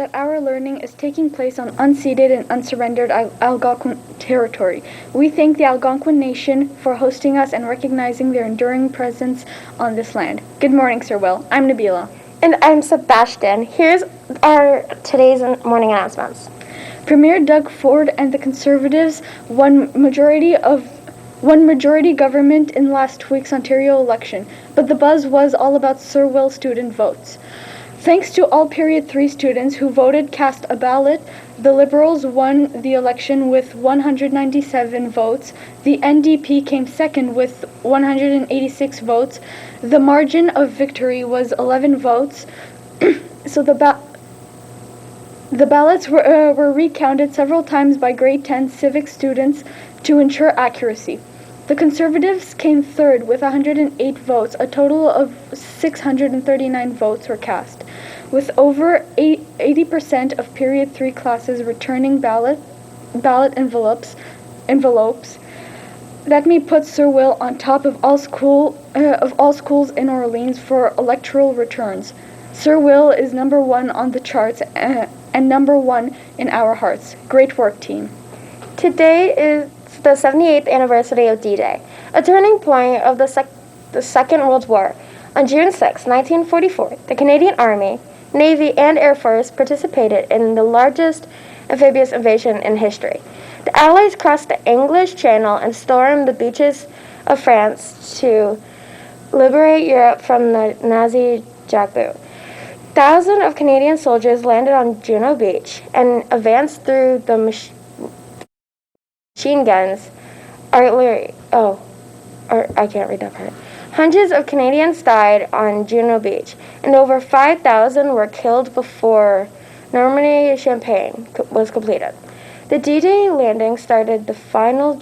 that our learning is taking place on unceded and unsurrendered Algonquin territory. We thank the Algonquin Nation for hosting us and recognizing their enduring presence on this land. Good morning, Sir Will. I'm Nabila. And I'm Sebastian. Here's our today's morning announcements. Premier Doug Ford and the Conservatives won majority government in last week's Ontario election, but the buzz was all about Sir Will student votes. Thanks to all Period 3 students who voted cast a ballot, the Liberals won the election with 197 votes. The NDP came second with 186 votes. The margin of victory was 11 votes. So the ballots were recounted several times by grade 10 civic students to ensure accuracy. The Conservatives came third with 108 votes. A total of 639 votes were cast, with over 80% of Period 3 classes returning ballot envelopes. That may put Sir Will on top of all schools in Orleans for electoral returns. Sir Will is number one on the charts and number one in our hearts. Great work, team. Today is the 78th anniversary of D-Day, a turning point of the Second World War. On June 6, 1944, the Canadian Army, Navy, and Air Force participated in the largest amphibious invasion in history. The Allies crossed the English Channel and stormed the beaches of France to liberate Europe from the Nazi jackboot. Thousands of Canadian soldiers landed on Juno Beach and advanced through the machine guns, artillery. I can't read that part. Hundreds of Canadians died on Juno Beach, and over 5,000 were killed before Normandy-Champagne was completed. The D-Day landing started the final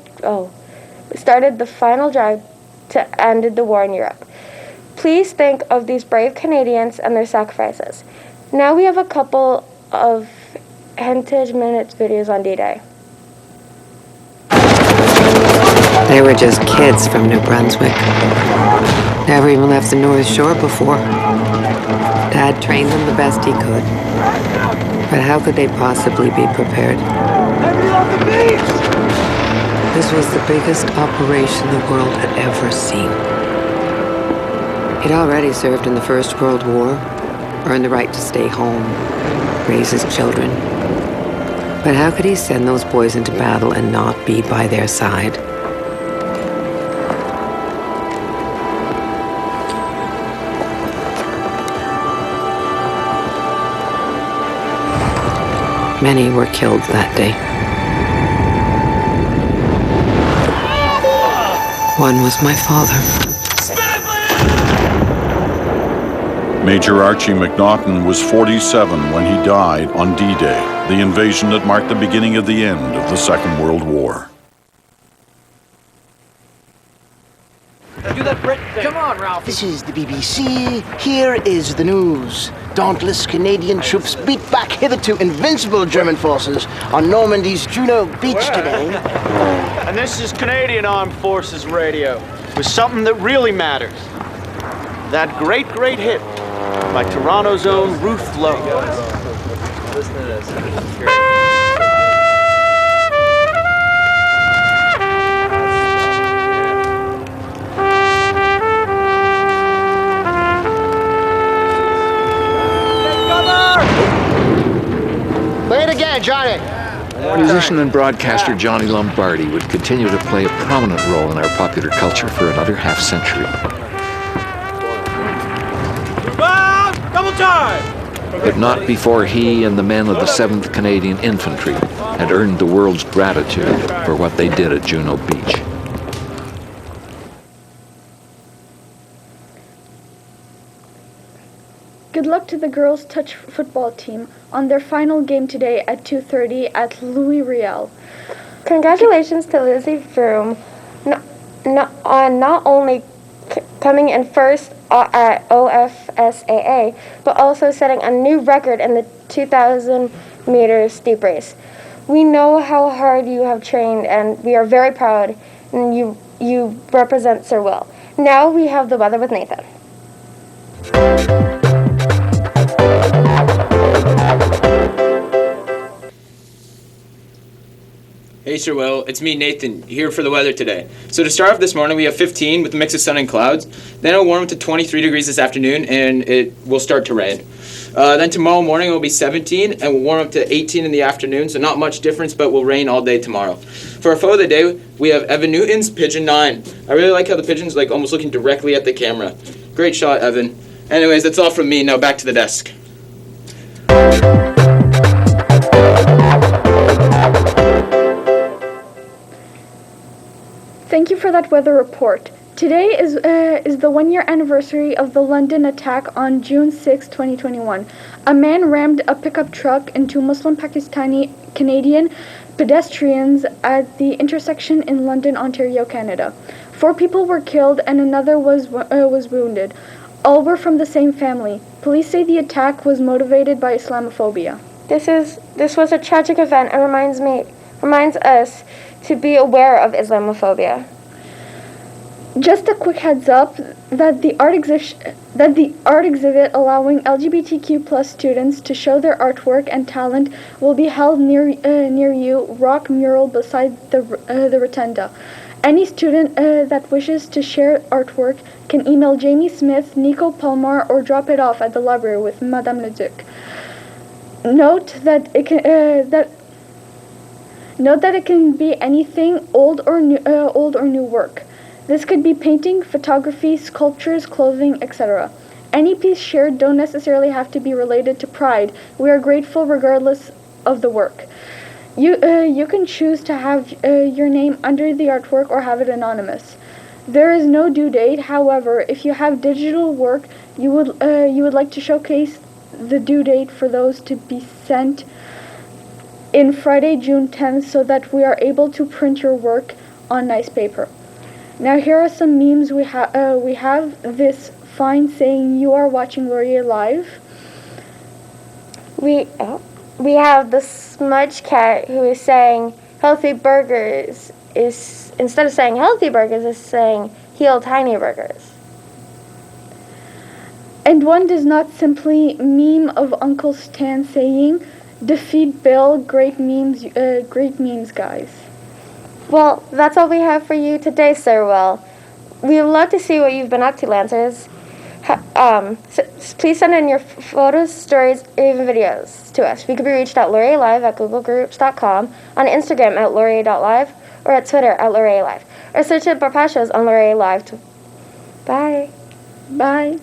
drive to end the war in Europe. Please think of these brave Canadians and their sacrifices. Now we have a couple of Heritage Minutes videos on D-Day. They were just kids from New Brunswick. Never even left the North Shore before. Dad trained them the best he could. But how could they possibly be prepared? This was the biggest operation the world had ever seen. He'd already served in the First World War, earned the right to stay home, raise his children. But how could he send those boys into battle and not be by their side? Many were killed that day. One was my father. Major Archie McNaughton was 47 when he died on D-Day, the invasion that marked the beginning of the end of the Second World War. Do that Brit thing. Come on, Ralph. This is the BBC. Here is the news. Dauntless Canadian troops beat back hitherto invincible German forces on Normandy's Juno Beach today. And this is Canadian Armed Forces Radio, with something that really matters. That great hit by Toronto's own Ruth Lowe. Listen to this. Play it again, Johnny. Musician and broadcaster Johnny Lombardi would continue to play a prominent role in our popular culture for another half-century. Double time! But not before he and the men of the 7th Canadian Infantry had earned the world's gratitude for what they did at Juno Beach. Good luck to the girls' touch football team on their final game today at 2:30 at Laurier. Congratulations to Lizzie Froome on not only coming in first at OFSAA, but also setting a new record in the 2,000 meter steep race. We know how hard you have trained, and we are very proud, and you represent Sir Will. Now we have the weather with Nathan. Hey, Sir Will. It's me, Nathan, here for the weather today. So to start off this morning, we have 15 with a mix of sun and clouds. Then it'll warm up to 23 degrees this afternoon, and it will start to rain. Then tomorrow morning it will be 17, and will warm up to 18 in the afternoon, so not much difference, but will rain all day tomorrow. For our photo of the day, we have Evan Newton's Pigeon 9. I really like how the pigeon's like almost looking directly at the camera. Great shot, Evan. Anyways, that's all from me. Now back to the desk. Thank you for that weather report. Today is the one-year anniversary of the London attack on June 6, 2021. A man rammed a pickup truck into Muslim Pakistani Canadian pedestrians at the intersection in London, Ontario, Canada. 4 people were killed and another was wounded. All were from the same family. Police say the attack was motivated by Islamophobia. This was a tragic event and reminds us to be aware of Islamophobia. Just a quick heads up that the art exhibit allowing LGBTQ+ students to show their artwork and talent will be held near you, rock mural beside the rotunda. Any student that wishes to share artwork can email Jamie Smith, Nico Palmar, or drop it off at the library with Madame Leduc. Note that it can be anything, old or new work. This could be painting, photography, sculptures, clothing, etc. Any piece shared don't necessarily have to be related to Pride. We are grateful regardless of the work. You can choose to have your name under the artwork or have it anonymous. There is no due date. However, if you have digital work, you would like to showcase the due date for those to be sent in Friday, June 10th, so that we are able to print your work on nice paper. Now here are some memes we have this fine saying, "You are watching Laurier Live." We have the smudge cat who is saying healthy burgers is, instead of saying healthy burgers, is saying heal tiny burgers. And one does not simply meme of Uncle Stan saying, "Defeat Bill, great memes, guys." Well, that's all we have for you today, Sir Will. We would love to see what you've been up to, Lancers. Please send in your photos, stories, or even videos to us. We can be reached at LaurierLive at googlegroups.com, on Instagram at Laurier.live, or at Twitter at LaurierLive. Or search up our past shows on LaurierLive. Bye. Bye.